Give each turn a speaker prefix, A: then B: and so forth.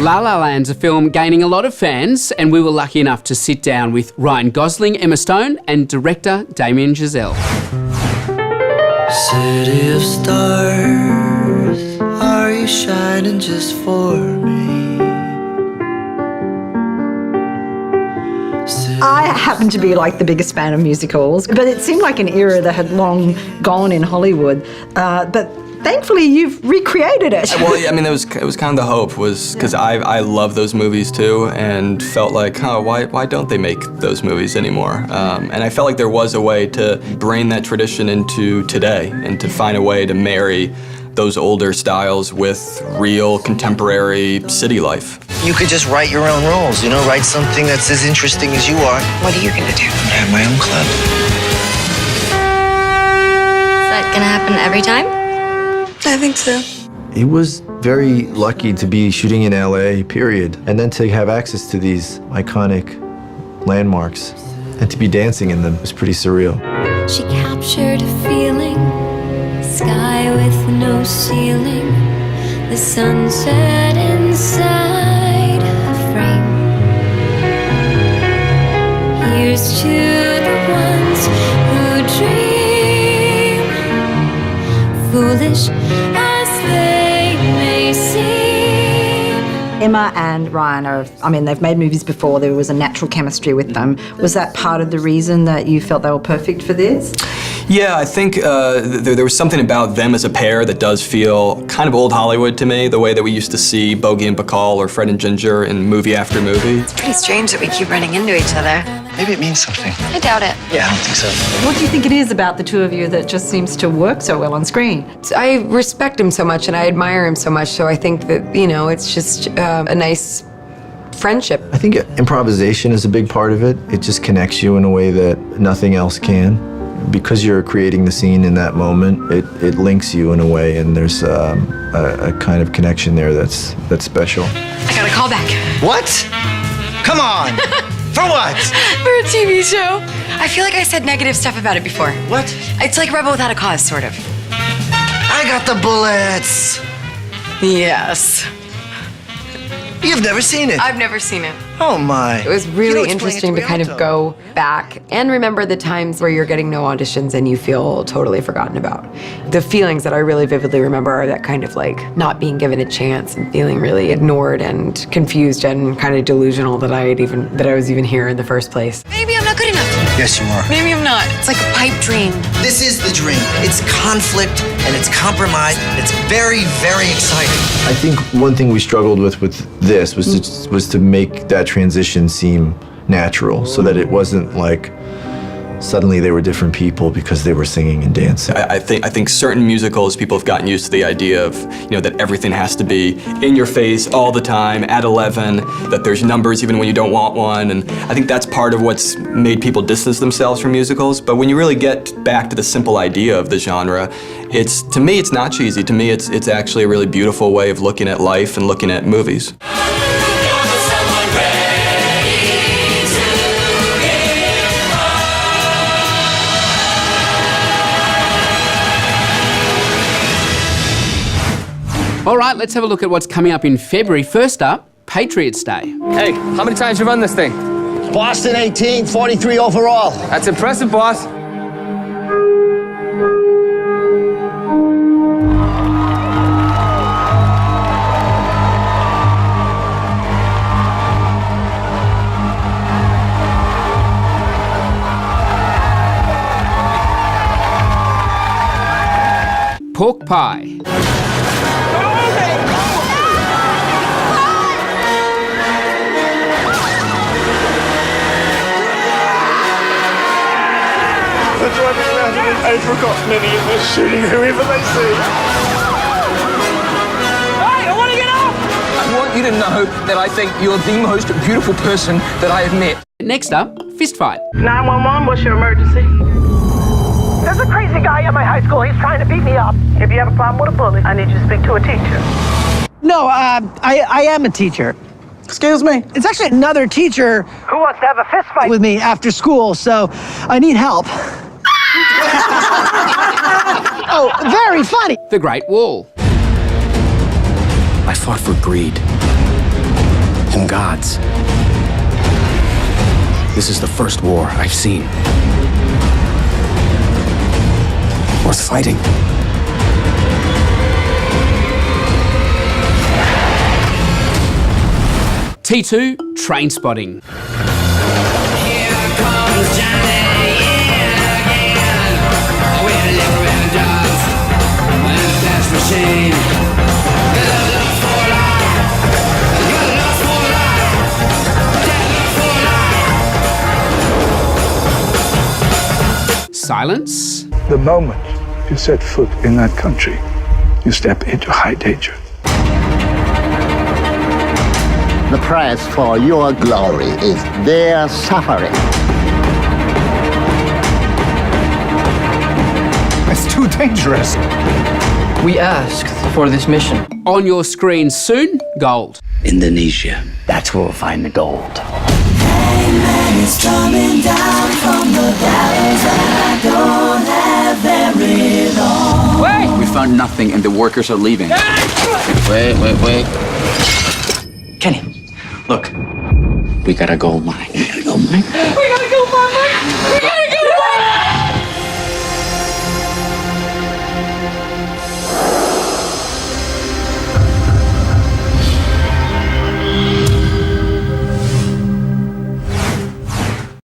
A: La La Land's a film gaining a lot of fans, and we were lucky enough to sit down with Ryan Gosling, Emma Stone and director Damien Chazelle.
B: City of stars, are you shining just for me?
C: I happen to be like the biggest fan of musicals, but it seemed like an era that had long gone in Hollywood. But thankfully, you've recreated it.
D: Well, yeah, I mean, it was kind of the hope, was because I love those movies too, and felt like, why don't they make those movies anymore? And I felt like there was a way to bring that tradition into today, and to find a way to marry those older styles with real contemporary city life.
B: You could just write your own rules, you know, write something that's as interesting as you are.
E: What are you gonna do?
B: I have my own club.
F: Is that gonna happen every time?
E: I think so.
G: He was very lucky to be shooting in LA, period, and then to have access to these iconic landmarks and to be dancing in them was pretty surreal.
F: She captured a feeling, sky with no ceiling, the sunset inside a frame. Here's to the ones who dream, foolish as they may seem.
C: Emma and Ryan they've made movies before. There was a natural chemistry with them. Was that part of the reason that you felt they were perfect for this?
D: Yeah, I think there was something about them as a pair that does feel kind of old Hollywood to me, the way that we used to see Bogey and Bacall or Fred and Ginger in movie after movie.
E: It's pretty strange that we keep running into each other.
B: Maybe it means something.
E: I doubt it.
B: Yeah, I don't think so.
C: What do you think it is about the two of you that just seems to work so well on screen?
H: I respect him so much and I admire him so much, so I think that, it's just a nice friendship.
G: I think improvisation is a big part of it. It just connects you in a way that nothing else can. Because you're creating the scene in that moment, it links you in a way, and there's a kind of connection there that's special.
E: I got a call back.
B: What? Come on! For what?
E: For a TV show. I feel like I said negative stuff about it before.
B: What?
E: It's like Rebel Without a Cause, sort of.
B: I got the bullets!
E: Yes.
B: You've never seen it?
E: I've never seen it.
B: Oh my.
H: It was really interesting to kind of go back and remember the times where you're getting no auditions and you feel totally forgotten about. The feelings that I really vividly remember are that kind of like not being given a chance and feeling really ignored and confused and kind of delusional that I was even here in the first place.
E: Maybe I'm not good enough.
B: Yes, you are.
E: Maybe I'm not. It's like a pipe dream.
B: This is the dream. It's conflict and it's compromise and it's very, very exciting.
G: I think one thing we struggled with this was to make that transition seem natural, so that it wasn't like suddenly they were different people because they were singing and dancing.
D: I think certain musicals, people have gotten used to the idea of, that everything has to be in your face all the time at 11, that there's numbers even when you don't want one, and I think that's part of what's made people distance themselves from musicals. But when you really get back to the simple idea of the genre, to me it's not cheesy. To me it's actually a really beautiful way of looking at life and looking at movies.
A: All right, let's have a look at what's coming up in February. First up, Patriots Day.
I: Hey, how many times you run this thing?
J: Boston 18, 43 overall.
I: That's impressive, boss.
A: Pork pie.
J: I forgot many of us shooting whoever they see.
I: Hey, I want to get up! I want you to know that I think you're the most beautiful person that I have met.
A: Next up, fist fight.
K: 911, what's your emergency? There's a crazy guy at my high school. He's trying to beat me up. If you have a problem with a bully, I need you to speak to a teacher.
J: No, I am a teacher. Excuse me? It's actually another teacher
K: Who wants to have a fist fight
J: with me after school, so I need help. Oh, very funny.
A: The Great Wall.
L: I fought for greed. unknown gods. This is the first war I've seen worth fighting.
A: T2, Train Spotting. Silence.
M: The moment you set foot in that country, you step into high danger.
N: The price for your glory is their suffering.
L: It's too dangerous.
O: We asked for this mission.
A: On your screen soon, gold.
O: Indonesia. That's where we'll find the gold.
B: It's coming down from the gallows and I don't have very long.
L: Wait! We found nothing and the workers are leaving. Wait. Kenny, look. We got a gold mine. We got a gold mine?